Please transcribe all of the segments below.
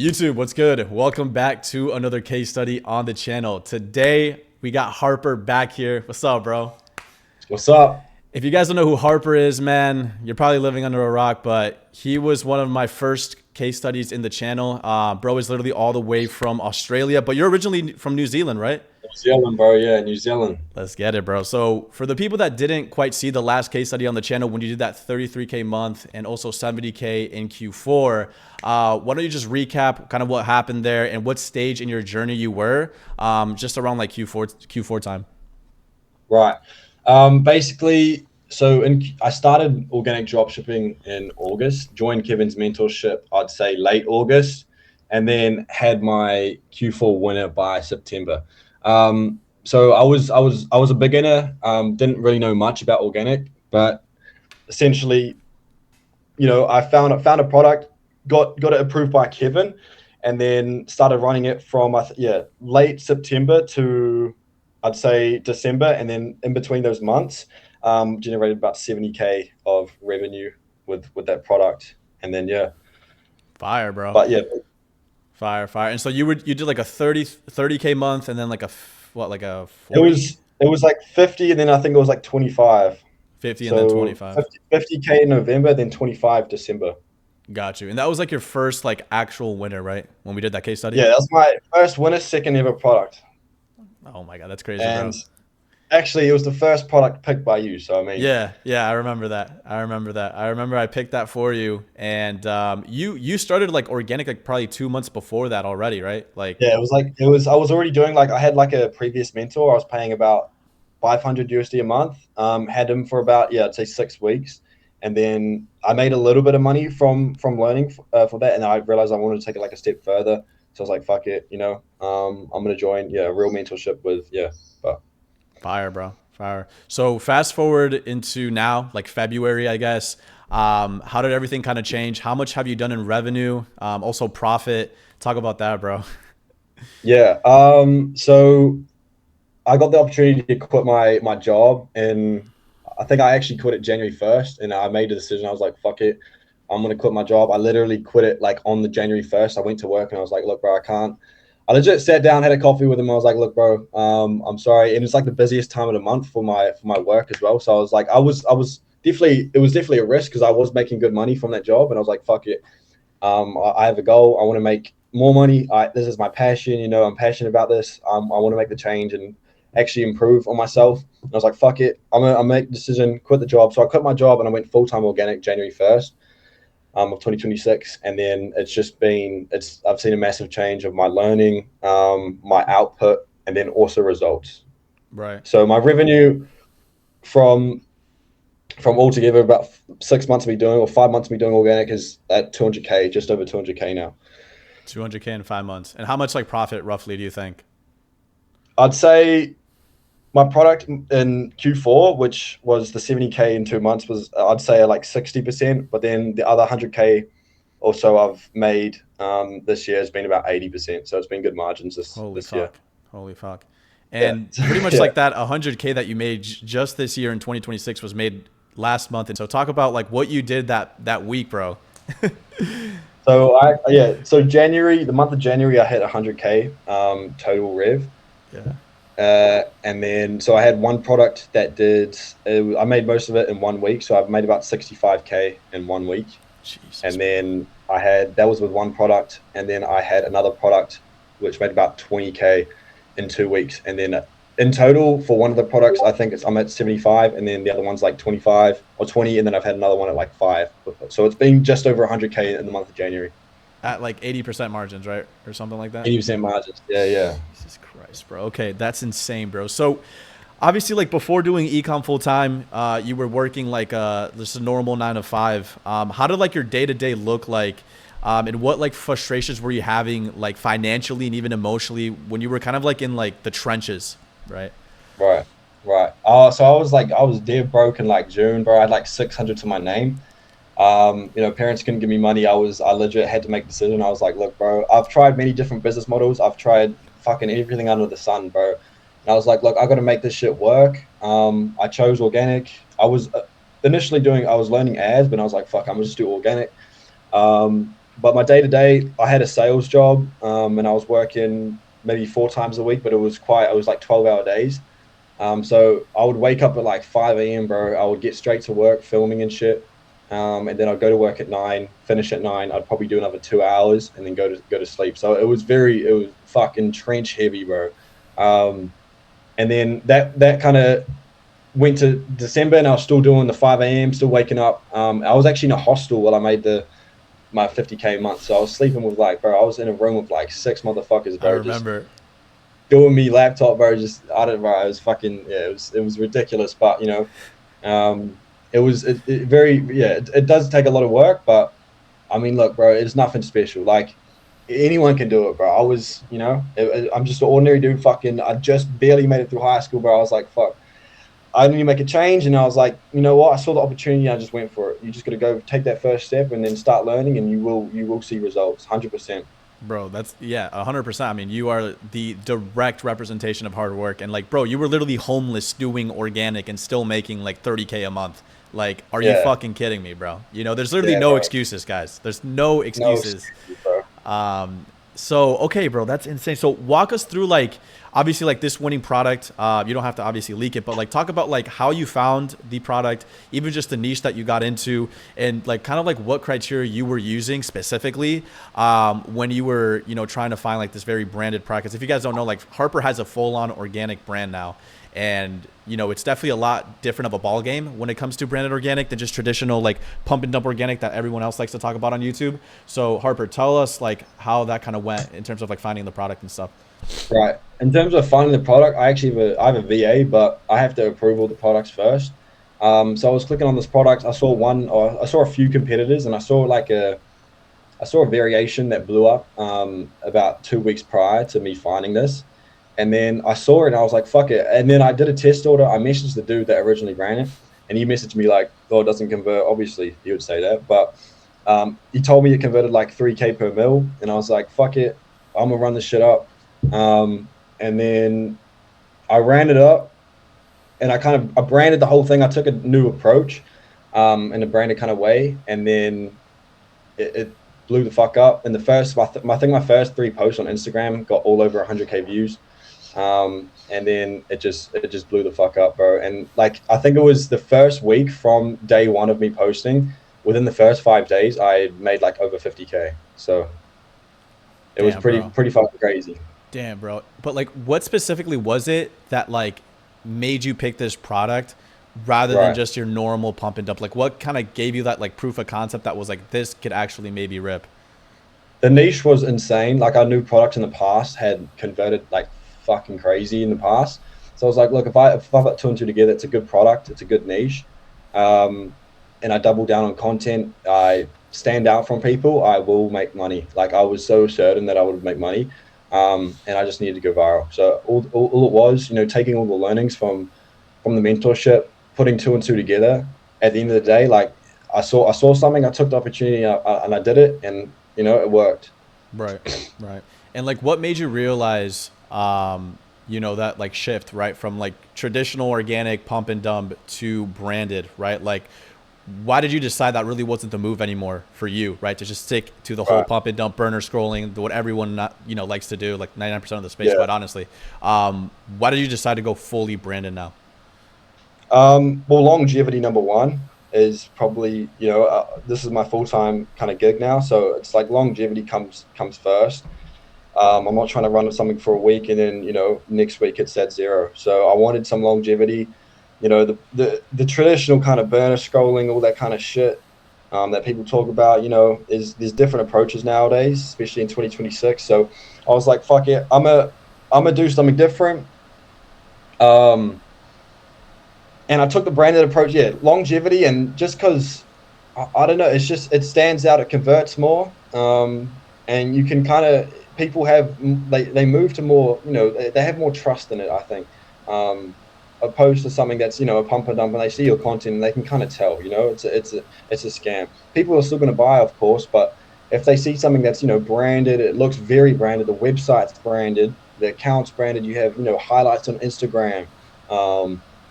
YouTube, what's good? Welcome back to another case study on the channel. Today, we got Harper back here. What's up, bro? What's up? If you guys don't know who Harper is, man, you're probably living under a rock, but he was one of my first case studies in the channel. Bro is literally all the way from Australia, but you're originally from New Zealand, right? New Zealand, bro. Yeah, New Zealand. Let's get it, bro. So for the people that didn't quite see the last case study on the channel when you did that 33K month and also 70K in Q4, why don't you just recap kind of what happened there and what stage in your journey you were, just around like Q4 time. Right. Basically, I started organic dropshipping in August, joined Kevin's mentorship, I'd say late August, and then had my Q4 winner by September. So I was a beginner, didn't really know much about organic, but essentially, I found a product, got it approved by Kevin, and then started running it from late September to I'd say December, and then in between those months, generated about 70K of revenue with that product, and then yeah, Fire, bro. but yeah, Fire. And so you did like a 30K month and then like like a it 40, was it was like 50, and then I think it was like 25. 50 and then So 25. 50K in November, then 25 December. Got you. And that was like your first like actual winner, right? When we did that case study? Yeah, that was my first winner, second ever product. Oh my God, that's crazy, bro. And actually, it was the first product picked by you. So I mean, Yeah, I remember that. I remember I picked that for you, and you started like organic like probably 2 months before that already, right? Like, yeah, it was. I was already doing like I had like a previous mentor. I was paying about 500 USD a month. Had him for about I'd say 6 weeks, and then I made a little bit of money from learning for that, and I realized I wanted to take it like a step further. So I was like, fuck it, I'm gonna join a real mentorship with but fire, bro, fire. So fast forward into now, like February, I guess. How did everything kind of change? How much have you done in revenue? Also profit. Talk about that, bro. yeah. So I got the opportunity to quit my job, and I think I actually quit it January 1st, and I made the decision. I was like, "Fuck it, I'm gonna quit my job." I literally quit it like on the January 1st. I went to work and I was like, "Look, bro, I can't." I legit sat down, had a coffee with him. I was like, "Look, bro, I'm sorry," and it's like the busiest time of the month for my work as well. So I was like, I was definitely, it was definitely a risk because I was making good money from that job, and I was like, "Fuck it." I have a goal. I want to make more money. This is my passion. I'm passionate about this. I want to make the change and actually improve on myself. And I was like, fuck it. I'm make the decision, quit the job. So I quit my job and I went full time organic January 1st of 2026. And then I've seen a massive change of my learning, my output, and then also results. Right. So my revenue from altogether about 6 months of me doing or 5 months of me doing organic is at 200K, just over 200K now. 200K in 5 months. And how much like profit roughly do you think? I'd say my product in Q4, which was the 70K in 2 months, was I'd say like 60%, but then the other 100K or so I've made this year has been about 80%. So it's been good margins this Holy this year. fuck. Holy fuck. Yeah, And pretty much yeah. like that 100K that you made just this year in 2026 was made last month. And so talk about like what you did that week, bro. So January, the month of January, I hit 100K total rev. Yeah. And then so I had one product that I made most of it in 1 week. So I've made about 65K in 1 week. Jesus, And bro. then that was with one product. And then I had another product which made about 20K in 2 weeks. And then in total for one of the products, I think I'm at 75. And then the other one's like 25 or 20. And then I've had another one at like 5. So it's been just over 100K in the month of January. At like 80% margins, right? Or something like that. 80% margins. Yeah, yeah. Jesus Christ, bro. Okay, that's insane, bro. So obviously like before doing ecom full time, you were working like just a normal 9 to 5. How did like your day-to-day look like? And what like frustrations were you having like financially and even emotionally when you were kind of like in like the trenches, right? Right, right. So I was dead broke in like June, bro. I had like 600 to my name. Parents couldn't give me money. I legit had to make a decision. I was like, look, bro, I've tried many different business models. I've tried fucking everything under the sun, bro. And I was like, look, I got to make this shit work. I chose organic. I was initially I was learning ads, but I was like, fuck, I'm gonna just do organic. But my day to day, I had a sales job, and I was working maybe 4 times a week, but it was like 12-hour days. So I would wake up at like 5 a.m., bro. I would get straight to work, filming and shit. And then I'd go to work at 9, finish at 9. I'd probably do another 2 hours and then go to sleep. So it was fucking trench heavy, bro. And then that kind of went to December, and I was still doing the 5 a.m., still waking up. I was actually in a hostel while I made the my 50K a month. So I was sleeping with like, bro, I was in a room with like 6 motherfuckers, I bro, just remember. doing me laptop, bro. Just I don't know, it was fucking yeah, it was ridiculous, but it very yeah, it does take a lot of work, but I mean, look, bro, it's nothing special. Like anyone can do it, bro. I'm just an ordinary dude. Fucking, I just barely made it through high school, bro. I was like, fuck, I need to make a change, and I was like, you know what? I saw the opportunity, and I just went for it. You just got to go take that first step, and then start learning, and you will see results, 100%. Bro, that's yeah, 100%. I mean, you are the direct representation of hard work, and like, bro, you were literally homeless doing organic and still making like 30K a month. Like, are you Yeah, fucking kidding me, bro? You know, there's literally yeah, no bro. excuses, guys. There's no No excuses. excuses, bro. So okay, bro, that's insane. So walk us through like obviously like this winning product. You don't have to obviously leak it, but like talk about like how you found the product, even just the niche that you got into, and like kind of like what criteria you were using specifically when you were trying to find like this very branded product. 'Cause if you guys don't know, like Harper has a full-on organic brand now, and it's definitely a lot different of a ball game when it comes to branded organic than just traditional like pump and dump organic that everyone else likes to talk about on YouTube. So Harper, tell us like how that kind of went in terms of like finding the product and stuff. Right. In terms of finding the product, I have a VA, but I have to approve all the products first. So I was clicking on this product. I saw a few competitors, and I saw a variation that blew up about 2 weeks prior to me finding this. And then I saw it and I was like, fuck it. And then I did a test order. I messaged the dude that originally ran it, and he messaged me like, oh, it doesn't convert. Obviously, he would say that. But he told me it converted like 3K per mil. And I was like, fuck it. I'm going to run this shit up. And then I ran it up, and I branded the whole thing. I took a new approach in a branded kind of way. And then it blew the fuck up. And I think my first 3 posts on Instagram got all over 100K views. And then it just blew the fuck up, bro. And like I think it was the first week from day one of me posting. Within the first 5 days, I made like over 50K. So it was Damn, pretty bro. pretty fucking crazy. Damn, bro. But like, what specifically was it that like made you pick this product rather than Right. just your normal pump and dump? Like, what kind of gave you that like proof of concept that was like this could actually maybe rip? The niche was insane. Like our new products in the past had converted like fucking crazy in the past. So I was like, look, if I put two and two together, it's a good product, it's a good niche, um, and I double down on content. I stand out from people. I will make money. Like I was so certain that I would make money, and I just needed to go viral. So all it was, taking all the learnings from the mentorship, putting two and two together. At the end of the day, like I saw something, I took the opportunity, and I did it, and it worked. Right, right. And like, what made you realize, that like shift, right, from like traditional organic pump and dump to branded, right? Like, why did you decide that really wasn't the move anymore for you, right? To just stick to the whole Right. pump and dump burner scrolling, what everyone not, likes to do, like 99% of the space, Yeah. quite honestly. Why did you decide to go fully branded now? Well, longevity number one is probably this is my full time kind of gig now, so it's like longevity comes first. I'm not trying to run something for a week and then next week it's at zero. So I wanted some longevity. The traditional kind of burner scrolling, all that kind of shit that people talk about. Is there's different approaches nowadays, especially in 2026. So I was like, fuck it, I'm gonna do something different. Um, and I took the branded approach. Yeah, longevity, and just because I don't know, it stands out. It converts more, and you can kind of people have they move to more. They have more trust in it. I think, um, opposed to something that's a pump and dump, and they see your content and they can kind of tell. It's a scam. People are still going to buy, of course, but if they see something that's branded, it looks very branded. The website's branded, the account's branded. You have highlights on Instagram.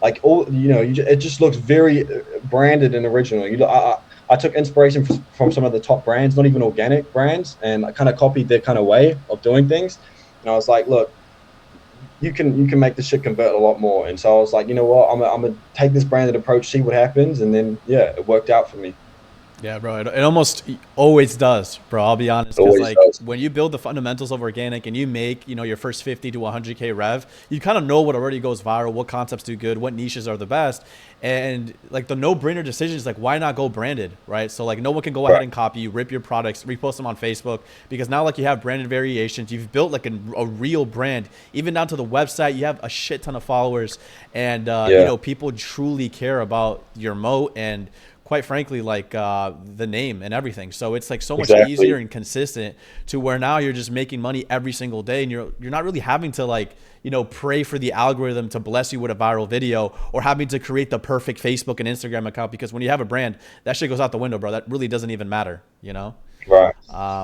Like all it just looks very branded and original. I took inspiration from some of the top brands, not even organic brands, and I kind of copied their kind of way of doing things. And I was like, look, you can make this shit convert a lot more. And so I was like, you know what, I'm gonna take this branded approach, see what happens, and then yeah, it worked out for me. Yeah, bro. It almost always does, bro. I'll be honest, It because always like does. when you build the fundamentals of organic and you make, your first 50 to 100K rev, you kind of know what already goes viral, what concepts do good, what niches are the best, and like the no-brainer decision is like, why not go branded, right? So like no one can go ahead Right. and copy you, rip your products, repost them on Facebook, because now like you have branded variations, you've built like a real brand, even down to the website, you have a shit ton of followers, and Yeah. people truly care about your moat and quite frankly, like the name and everything. So it's like so much easier Exactly. and consistent to where now you're just making money every single day, and you're not really having to like pray for the algorithm to bless you with a viral video or having to create the perfect Facebook and Instagram account, because when you have a brand, that shit goes out the window, bro. That really doesn't even matter, Right.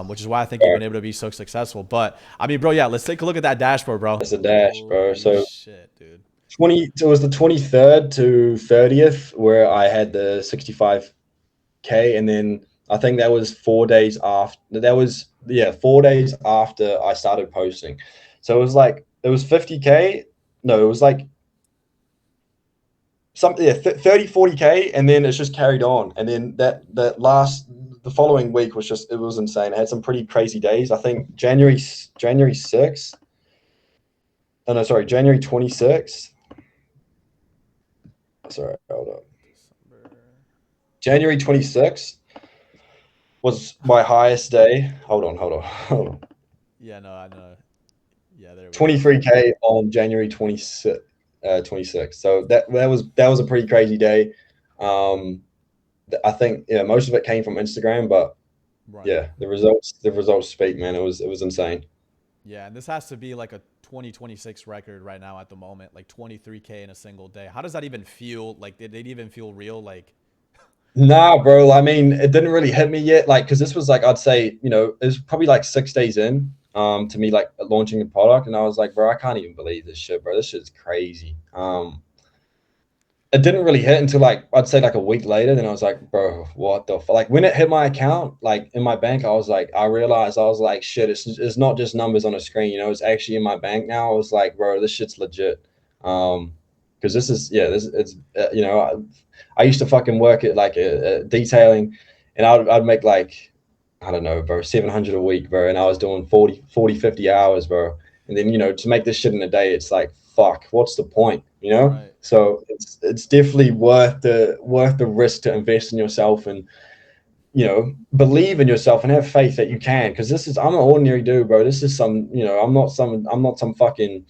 which is why I think you've Right. been able to be so successful. But I mean, bro, yeah, let's take a look at that dashboard, bro. That's a dash, bro. Holy So shit, dude. 20, it was the 23rd to 30th where I had the 65K, and then I think that was 4 days after. That was, yeah, 4 days after I started posting. So it was like it was 50K. No, it was like something, yeah, 30, 40K, and then it's just carried on. And then the following week was just, it was insane. I had some pretty crazy days. I think January 6th. Oh no, sorry, January 26th. Sorry, hold up. January 26th was my highest day. Hold on. Yeah, no, I know. Yeah, there we go. 23K on January 26th. 26th. So that was a pretty crazy day. Um, I think, yeah, most of it came from Instagram, but Right. yeah, the results speak, man. It was insane. Yeah, and this has to be like a 2026 record right now at the moment, like 23K in a single day. How does that even feel? Like, did it even feel real? Like, Nah, bro. I mean, it didn't really hit me yet. Like, because this was like, I'd say, it was probably like 6 days in, to me like launching the product, and I was like, bro, I can't even believe this shit, bro. This shit's crazy. It didn't really hit until like I'd say like a week later. Then I was like, bro, what the like when it hit my account, like in my bank, I realized, I was like, shit, it's not just numbers on a screen, it's actually in my bank now. I was like, bro, this shit's legit. Because this is, yeah, this it's I used to fucking work at like detailing, and I'd make like, I don't know, bro, 700 a week, bro, and I was doing 50 hours, bro. And then to make this shit in a day, it's like, fuck, what's the point, right. So it's definitely worth the risk to invest in yourself, and believe in yourself and have faith that you can. Because I'm an ordinary dude, bro. This is I'm not some fucking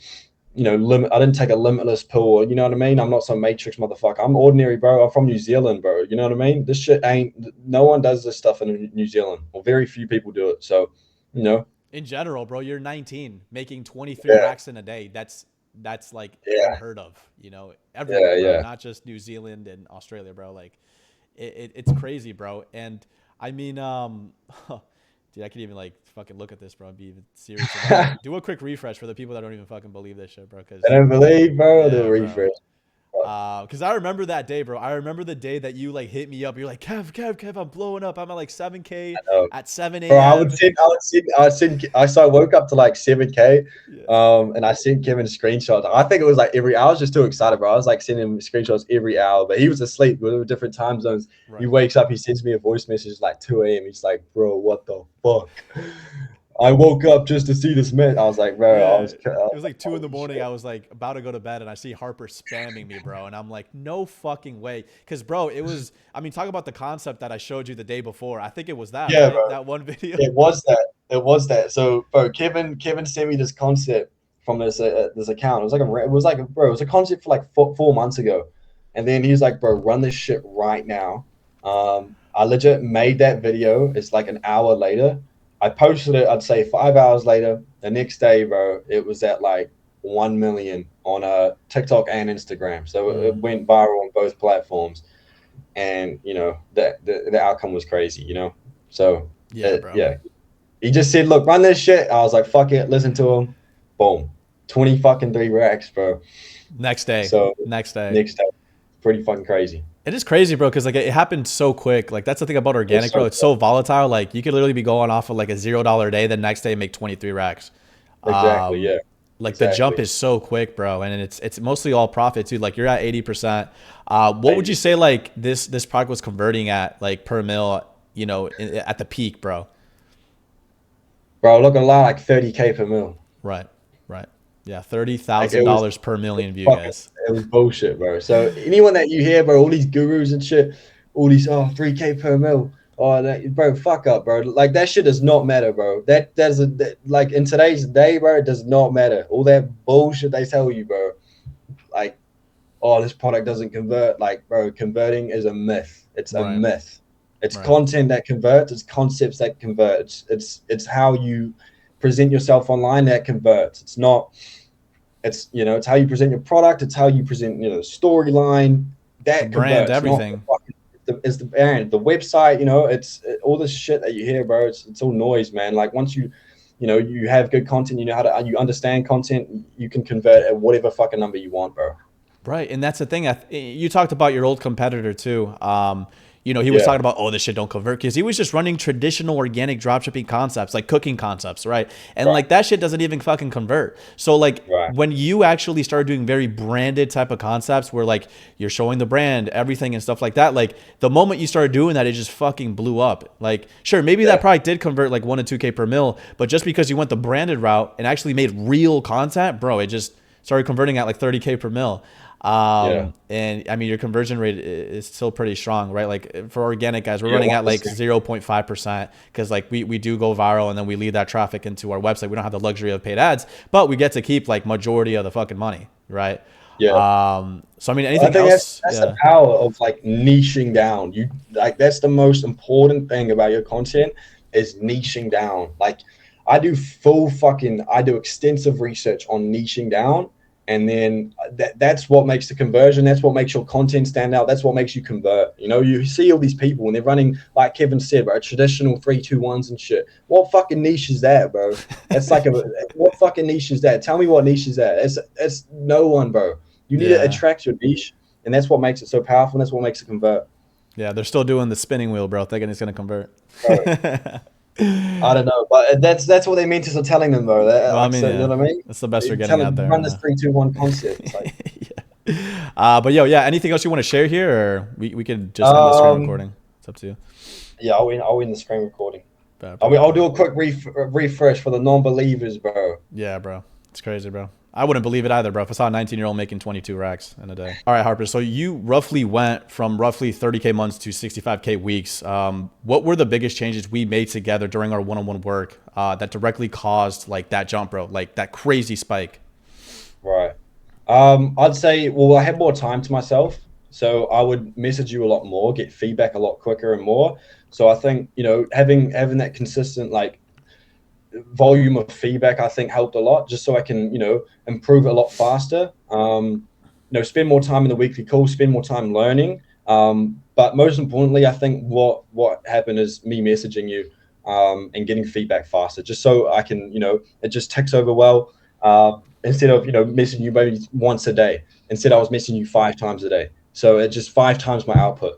limit. I didn't take a limitless pill, or you know what I mean. I'm not some matrix motherfucker. I'm ordinary, bro. I'm from New Zealand, bro. You know what I mean. This shit ain't. No one does this stuff in New Zealand, or very few people do it. So, you know, In general, bro, you're 19, making 23 yeah, racks in a day. That's like yeah, unheard of, yeah, everywhere, bro. yeah. Not just New Zealand and Australia, bro. Like, it's crazy, bro. And I mean, dude, I could even like fucking look at this, bro, and be even serious about it. Do a quick refresh for the people that don't even fucking believe this shit, bro. I Cause don't believe, bro. The yeah, bro. refresh. Cause I remember that day, bro. I remember the day that you like hit me up. You're like, Kev, I'm blowing up. I'm at like 7K Uh, at 7 Bro, I would a.m. send, I would send, I send. So I woke up to like 7K, Yeah. and I sent Kevin screenshots. I think it was like I was just too excited, bro. I was like sending him screenshots every hour, but he was asleep. We were in different time zones. He Right. wakes up, he sends me a voice message like 2 a.m. He's like, bro, what the fuck? I woke up just to see this man. I was like, bro, Yeah, I was, I was it was like, like 2 in the holy morning. I shit. was like about to go to bed, and I see Harper spamming me, bro. And I'm like, no fucking way. Cause, bro, it was. I mean, talk about the concept that I showed you the day before. I think it was that, Yeah, right? bro. That one video. It was that. It was that. So, bro, Kevin sent me this concept from this account. It was a concept for like 4 months ago, and then he's like, bro, run this shit right now. I legit made that video. It's like an hour later. I posted it. I'd say 5 hours later. The next day, bro, it was at like 1 million on TikTok and Instagram. So it Mm, went viral on both platforms, and the outcome was crazy. So yeah, bro. yeah, he just said, "Look, run this shit." I was like, "Fuck it," listen to him. Boom, 20 fucking 3 racks, bro. Next day. So Next day. next day, pretty fucking crazy. It is crazy, bro, because like it happened so quick. Like that's the thing about It's organic, bro. so It's so volatile. Like you could literally be going off of like a $0 day, the next day make 23 racks. exactly, Um, yeah, like the jump exactly. is so quick, bro, and it's mostly all profit too. Like you're at 80%. What would you 80. say like this product was converting at like per mil? At the peak, bro. Bro, look a lot like 30K per mil. Right, right. Yeah, thirty Like thousand it was dollars per million view, fucking, guys. it was bullshit, bro. So anyone that you hear, bro, all these gurus and shit, all these 3K per mil. Oh, bro, fuck up, bro. Like that shit does not matter, bro. Like in today's day, bro, it does not matter. All that bullshit they tell you, bro. Like, oh, this product doesn't convert. Like, bro, converting is a myth. It's a Right, myth. It's right. content that converts. It's concepts that convert. It's how you present yourself online that converts. It's not. It's it's how you present your product. It's how you present storyline The that brand, converts. Not the everything. fucking it's the brand, the website. All this shit that you hear, bro. It's all noise, man. Like once you have good content, you know how to you understand content, you can convert at whatever fucking number you want, bro. Right, and that's the thing. You talked about your old competitor too. He was Yeah, talking about, oh, this shit don't convert because he was just running traditional organic dropshipping concepts, like cooking concepts, right? And right, like that shit doesn't even fucking convert. So like right. when you actually started doing very branded type of concepts, where like you're showing the brand, everything and stuff like that, like the moment you started doing that, it just fucking blew up. Like sure, maybe that Yeah, product did convert like 1 to 2K per mil, but just because you went the branded route and actually made real content, bro, it just started converting at like 30K per mil. yeah, And I mean, your conversion rate is still pretty strong, right? Like for organic guys, we're yeah. running One at like percent. 0.5% because like we do go viral and then we lead that traffic into our website. We don't have the luxury of paid ads, but we get to keep like majority of the fucking money, right? Yeah. So I mean, I anything think that's else? that's the Yeah. power of like niching down. You like that's the most important thing about your content is niching down. Like I do extensive research on niching down, and then that's what makes the conversion. That's what makes your content stand out. That's what makes you convert. You see all these people and they're running like Kevin said, bro, traditional 3-2-1s and shit. What fucking niche is that, bro? That's like a what fucking niche is that? Tell me what niche is that? It's no one, bro. You need to Yeah. attract your niche, and that's what makes it so powerful. And that's what makes it convert. Yeah. They're still doing the spinning wheel, bro, thinking it's going to convert. Bro, I don't know, but that's what they meant to telling them, bro. Well, I Like, mean, so, you know yeah, what I mean? that's the best you're You getting tell out them there. run this 3-2-1 concept. It's like, Yeah. But yo, yeah, anything else you want to share here, or we could just end the screen um, recording? It's up to you. yeah, I'll win the screen recording. Bet. I'll do a quick refresh for the non-believers, bro. Yeah, bro. It's crazy, bro. I wouldn't believe it either, bro. If I saw a 19-year-old making 22 racks in a day. All right, Harper. So you roughly went from roughly 30K months to 65K weeks. What were the biggest changes we made together during our one-on-one work that directly caused like that jump, bro? Like that crazy spike. Right. I'd say, well, I had more time to myself, so I would message you a lot more, get feedback a lot quicker and more. So I think having that consistent like volume of feedback, I think helped a lot, just so I can improve a lot faster. Spend more time in the weekly call, spend more time learning. But most importantly, I think what happened is me messaging you and getting feedback faster, just so I can it just ticks over well. Instead of messaging you maybe once a day, instead I Right. was messaging you 5 times a day. So it just 5 times my output.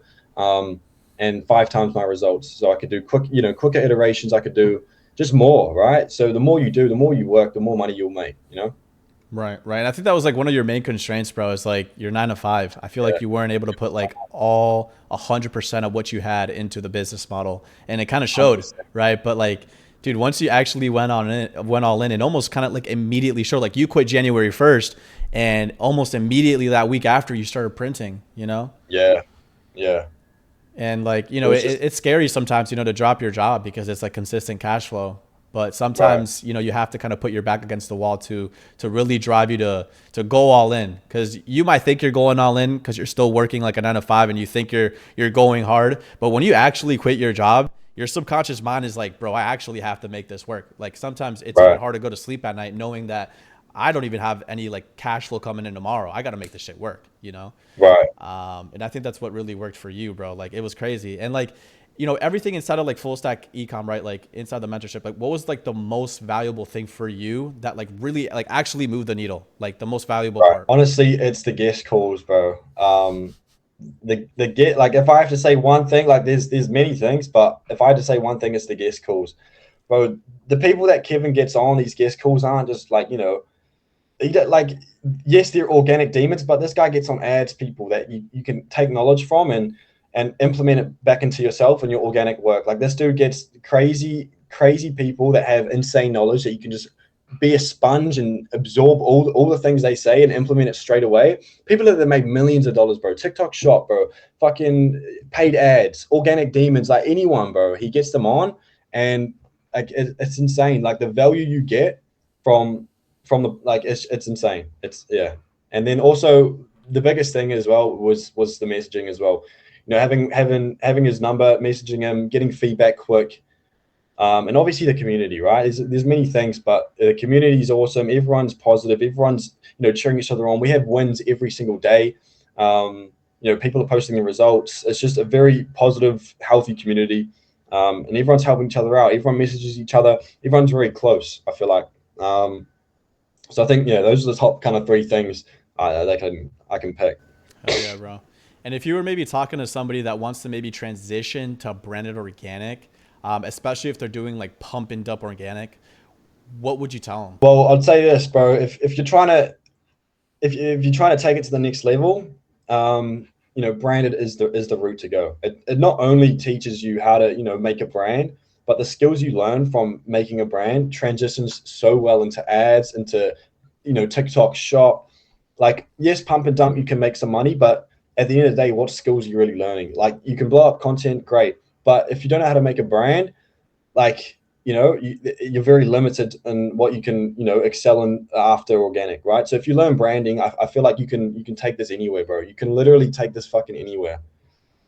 And 5 times my results. So I could do quicker iterations. I could do just more, right? So the more you do, the more you work, the more money you'll make. Right, right. And I think that was like one of your main constraints, bro. Is like you're 9 to 5. I feel like Yeah, you weren't able to put like all 100% of what you had into the business model, and it kind of showed, 100%. right? But like, dude, once you actually went all in, it almost kind of like immediately showed. Like you quit January 1st, and almost immediately that week after you started printing, Yeah, yeah. and like It was just it's scary sometimes, to drop your job because it's like consistent cash flow. But right, sometimes you have to kind of put your back against the wall to really drive you to go all in, because you might think you're going all in because you're still working like a 9 to 5 and you think you're going hard. But when you actually quit your job, your subconscious mind is like, bro, I actually have to make this work. Like sometimes it's even right, hard to go to sleep at night knowing that I don't even have any like cash flow coming in tomorrow. I got to make this shit work. right. And I think that's what really worked for you, bro. Like it was crazy. And like, everything inside of like full stack ecom, right? Like inside the mentorship, like what was like the most valuable thing for you that like really like actually moved the needle? Like the most valuable Right. part. Honestly, it's the guest calls, bro. the get like if I have to say one thing, like there's many things, but if I had to say one thing, it's the guest calls, bro. The people that Kevin gets on these guest calls aren't just like he like yes they're organic demons, but this guy gets on ads people that you can take knowledge from and implement it back into yourself and your organic work. Like this dude gets crazy people that have insane knowledge that you can just be a sponge and absorb all the things they say and implement it straight away. People that make millions of dollars, bro. TikTok shop, bro. Fucking paid ads, organic demons, like anyone, bro. He gets them on, and like it's insane. Like the value you get from the like it's insane. It's yeah. And then also the biggest thing as well was the messaging as well. Having his number, messaging him, getting feedback quick, and obviously the community, right? There's many things, but the community is awesome. Everyone's positive. Everyone's cheering each other on. We have wins every single day. People are posting the results. It's just a very positive, healthy community, and everyone's helping each other out. Everyone messages each other. Everyone's very close. I feel like. So I think those are the top kind of three things that I can pick. Hell yeah, bro. And if you were maybe talking to somebody that wants to maybe transition to branded organic, especially if they're doing like pump and dump organic, what would you tell them? Well, I'd say this, bro. If you're trying to if you're trying to take it to the next level, branded is the route to go. It not only teaches you how to make a brand, but the skills you learn from making a brand transitions so well into ads, into TikTok shop. Like yes, pump and dump, you can make some money, but at the end of the day, what skills are you really learning? Like you can blow up content, great, but if you don't know how to make a brand, like you're very limited in what you can excel in after organic, right? So if you learn branding, I feel like you can take this anywhere, bro. You can literally take this fucking anywhere.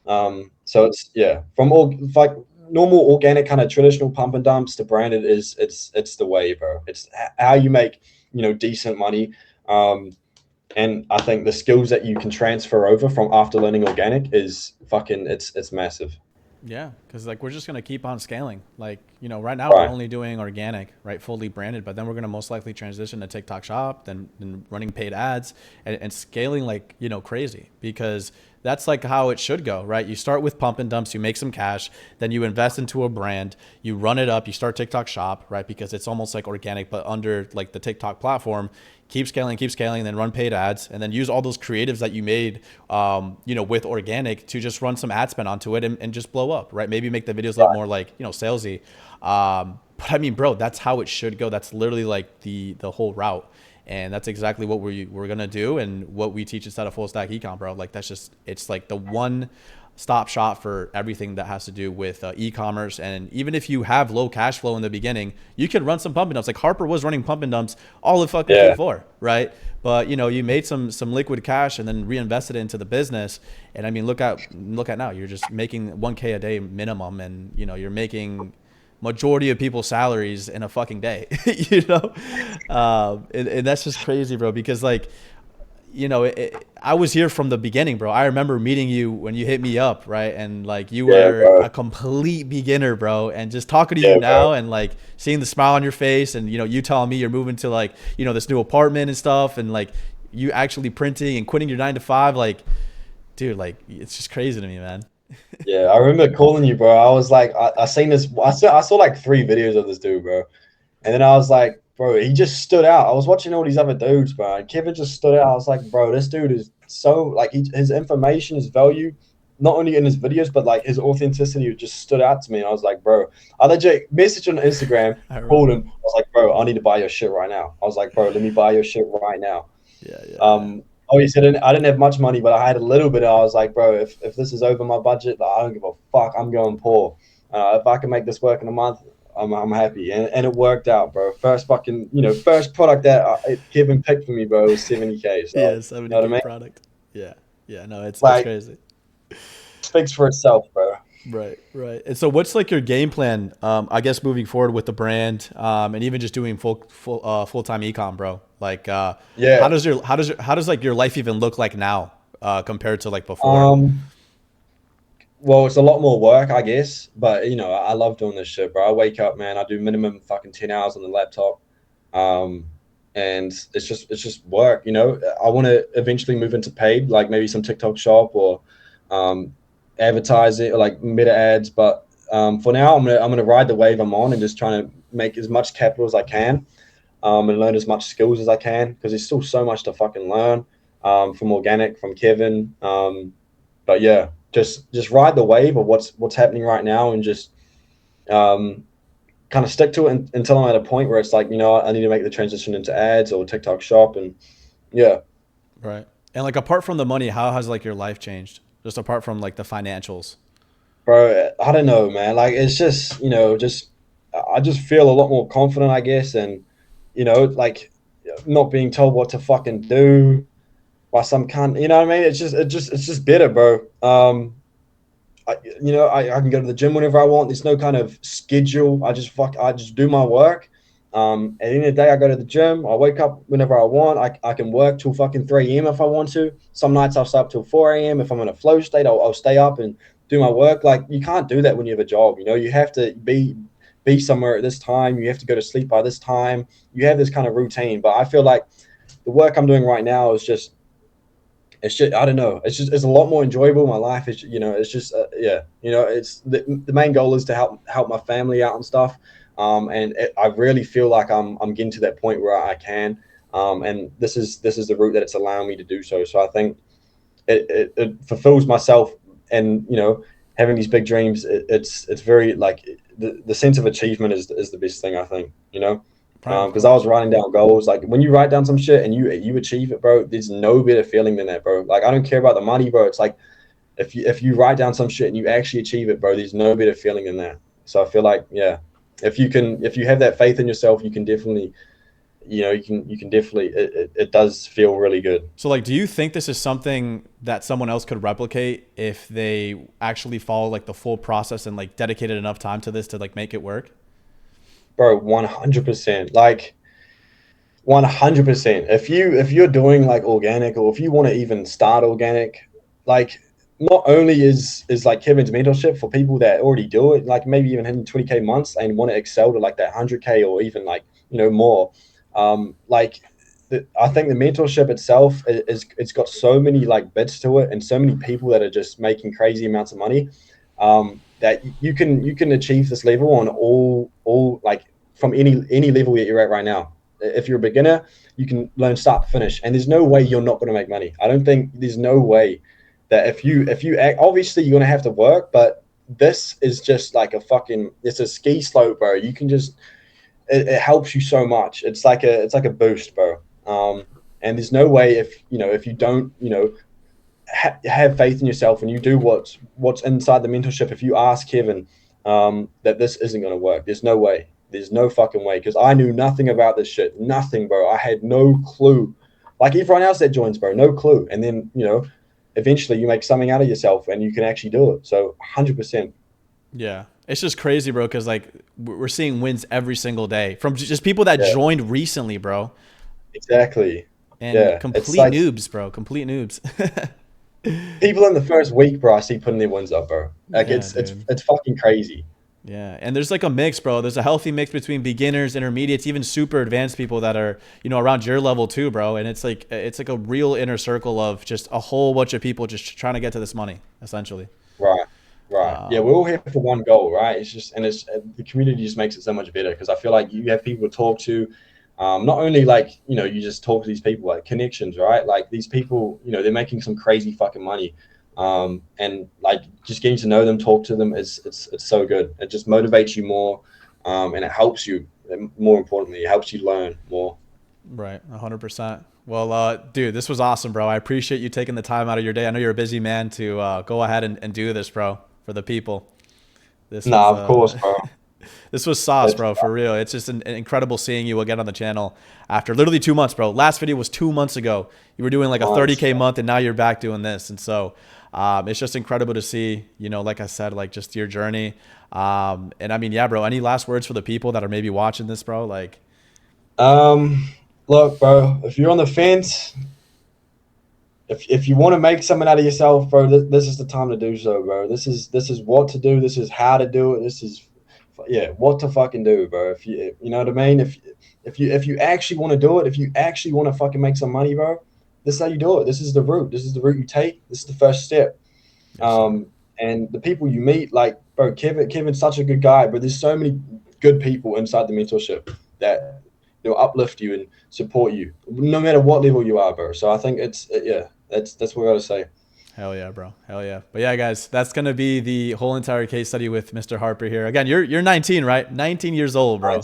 So it's from all like normal organic kind of traditional pump and dumps to branded is it's the way, bro. It's how you make decent money. And I think the skills that you can transfer over from after learning organic is fucking it's massive. Yeah, because like we're just gonna keep on scaling. Like right now we're Right. only doing organic, right, fully branded, but then we're gonna most likely transition to TikTok Shop, then running paid ads and scaling like crazy because that's like how it should go, right? You start with pump and dumps, you make some cash, then you invest into a brand, you run it up, you start TikTok Shop, right? Because it's almost like organic, but under like the TikTok platform. Keep scaling, then run paid ads, and then use all those creatives that you made, with organic to just run some ad spend onto it and just blow up, right? Maybe make the videos look more like, salesy. But I mean, bro, that's how it should go. That's literally like the whole route. And that's exactly what we're going to do and what we teach inside of Full Stack Econ, bro. Like it's like the one stop shop for everything that has to do with e-commerce. And even if you have low cash flow in the beginning, you can run some pump and dumps. Like Harper was running pump and dumps all of fucking Yeah. Q4, right? But you made some liquid cash and then reinvested it into the business. And I mean, look at now, you're just making 1K a day minimum, and you're making majority of people's salaries in a fucking day, and that's just crazy, bro. Because like I was here from the beginning, bro. I remember meeting you when you hit me up, right? And like you Yeah, were bro. a complete beginner, bro. And just talking to you Yeah, bro. now and like seeing the smile on your face and you telling me you're moving to like, this new apartment and stuff, and like you actually printing and quitting your 9 to 5, like, dude, like it's just crazy to me, man. Yeah, I remember calling you, bro. I was like, I seen this. I saw like 3 videos of this dude, bro. And then I was like, bro, he just stood out. I was watching all these other dudes, bro. And Kevin just stood out. I was like, bro, this dude is so like his information, his value, not only in his videos, but like his authenticity just stood out to me. And I was like, bro, I legit messaged on Instagram, I called remember. him. I was like, bro, I need to buy your shit right now. I was like, bro, let me buy your shit right now. Yeah, yeah, yeah. Obviously, I didn't have much money, but I had a little bit. I was like, bro, if this is over my budget, like, I don't give a fuck. I'm going poor. If I can make this work in a month, I'm happy. And it worked out, bro. First product that Kevin picked for me, bro, was 70K. So, Yeah, you know what I 70K mean? product. Yeah. Yeah, no, it's Like, crazy. speaks for itself, bro. Right, right. And so what's like your game plan, I guess moving forward with the brand, and even just doing full-time ecom, bro? Like Yeah. how does like your life even look like now, compared to like before? Um, well, it's a lot more work, I guess, but I love doing this shit, bro. I wake up, man. I do minimum fucking 10 hours on the laptop, um, and it's just work. I want to eventually move into paid, like maybe some TikTok shop or um, advertise it or like meta ads. But for now, I'm gonna ride the wave I'm on and just trying to make as much capital as I can, and learn as much skills as I can because there's still so much to fucking learn, from organic, from Kevin. But yeah, just ride the wave of what's happening right now and just um, kind of stick to it until I'm at a point where it's like, I need to make the transition into ads or TikTok shop. And yeah, Right. And like apart from the money, how has like your life changed? Just apart from like the financials. bro, I don't know, man. Like it's just, just I just feel a lot more confident, I guess. And like not being told what to fucking do by some cunt. You know what I mean? It's just better, bro. I can go to the gym whenever I want. There's no kind of schedule. I just do my work. At the end of the day, I go to the gym. I wake up whenever I want. I can work till fucking 3 a.m. if I want to. Some nights I'll stay up till 4 a.m. If I'm in a flow state, I'll stay up and do my work. Like you can't do that when you have a job. You have to be somewhere at this time. You have to go to sleep by this time. You have this kind of routine. But I feel like the work I'm doing right now is just it's just I don't know. It's a lot more enjoyable. My life is it's just yeah. It's the main goal is to help my family out and stuff. I really feel like I'm getting to that point where I can. And this is the route that it's allowing me to do so. So I think it fulfills myself, and having these big dreams. It's very like the sense of achievement is the best thing I think. Right, of Because I was course. writing down goals. Like when you write down some shit and you achieve it, bro, there's no better feeling than that, bro. Like I don't care about the money, bro. It's like if you write down some shit and you actually achieve it, bro, there's no better feeling than that. So I feel like yeah, if you have that faith in yourself, you can definitely you can definitely it does feel really good. So like do you think this is something that someone else could replicate if they actually follow like the full process and like dedicated enough time to this to like make it work? Bro, 100%. Like 100%. If you're doing like organic, or if you want to even start organic, like not only is like Kevin's mentorship for people that already do it, like maybe even hitting 20K months and want to excel to like that 100K or even like more. Like I think the mentorship itself it's got so many like bits to it and so many people that are just making crazy amounts of money, that you can achieve this level on all like from any level that you're at right now. If you're a beginner, you can learn start to finish, and there's no way you're not going to make money. I don't think there's no way that if you act, obviously you're going to have to work, but this is just like it's a ski slope, bro. You can just it helps you so much. It's like a boost, bro. And there's no way if you don't have faith in yourself and you do what's inside the mentorship. If you ask Kevin, that this isn't going to work, there's no way. There's no fucking way, because I knew nothing about this shit. Nothing, bro. I had no clue. Like everyone else that joins, bro, no clue. And then eventually you make something out of yourself and you can actually do it. So 100%. Yeah. It's just crazy, bro, because like we're seeing wins every single day from just people that Yeah, joined recently, bro. exactly. And Yeah, it's complete like noobs, bro. Complete noobs. people in the first week, bro, I see putting their wins up, bro. Like Yeah, it's dude. it's fucking crazy. Yeah, and there's like a mix, bro. There's a healthy mix between beginners, intermediates, even super advanced people that are, around your level too, bro. And it's like a real inner circle of just a whole bunch of people just trying to get to this money, essentially. Right, right. Yeah, we're Um, all here for one goal, right? It's just, and it's the community just makes it so much better because I feel like you have people to talk to. Not only like you just talk to these people, like connections, right? Like these people, they're making some crazy fucking money, and like just getting to know them, talk to them is it's so good. It just motivates you more, and it helps you. And more importantly, it helps you learn more. right, 100%. Well, dude, this was awesome, bro. I appreciate you taking the time out of your day. I know you're a busy man to go ahead and do this, bro, for the people. This Nah, was of course, bro. this was sauce, That's bro, for real. It's just an incredible seeing you again on the channel after literally 2 months, bro. Last video was 2 months ago. You were doing like a nice. 30K month, and now you're back doing this. And so it's just incredible to see, like I said, like just your journey. And I mean, yeah, bro, any last words for the people that are maybe watching this, bro? Like, Um, Look, bro, if you're on the fence, if you want to make something out of yourself, bro, this is the time to do so, bro. This is what to do. This is how to do it. This is yeah, what to fucking do, bro. If you know what I mean. If you actually want to do it, if you actually want to fucking make some money, bro, this is how you do it. This is the route. This is the route you take. This is the first step. Yes, sir. And the people you meet, like, bro, Kevin's such a good guy, but there's so many good people inside the mentorship that uplift you and support you, no matter what level you are, bro. So I think yeah, that's what I gotta say. Hell yeah, bro. Hell yeah. But yeah, guys, that's gonna be the whole entire case study with Mr. Harper here. Again, you're 19, right? 19 years old, bro.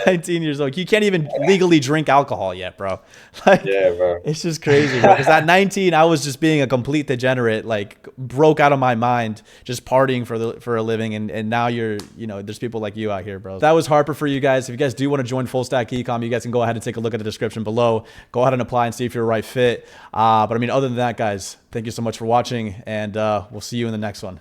19 years old. You can't even legally drink alcohol yet, bro. Like, Yeah, bro. it's just crazy, bro. Because at 19, I was just being a complete degenerate, like broke out of my mind, just partying for a living. And now there's people like you out here, bro. That was Harper for you guys. If you guys do want to join Full Stack Ecom, you guys can go ahead and take a look at the description below. Go ahead and apply and see if you're a right fit. But I mean, other than that, guys, thank you so much for watching, and we'll see you in the next one.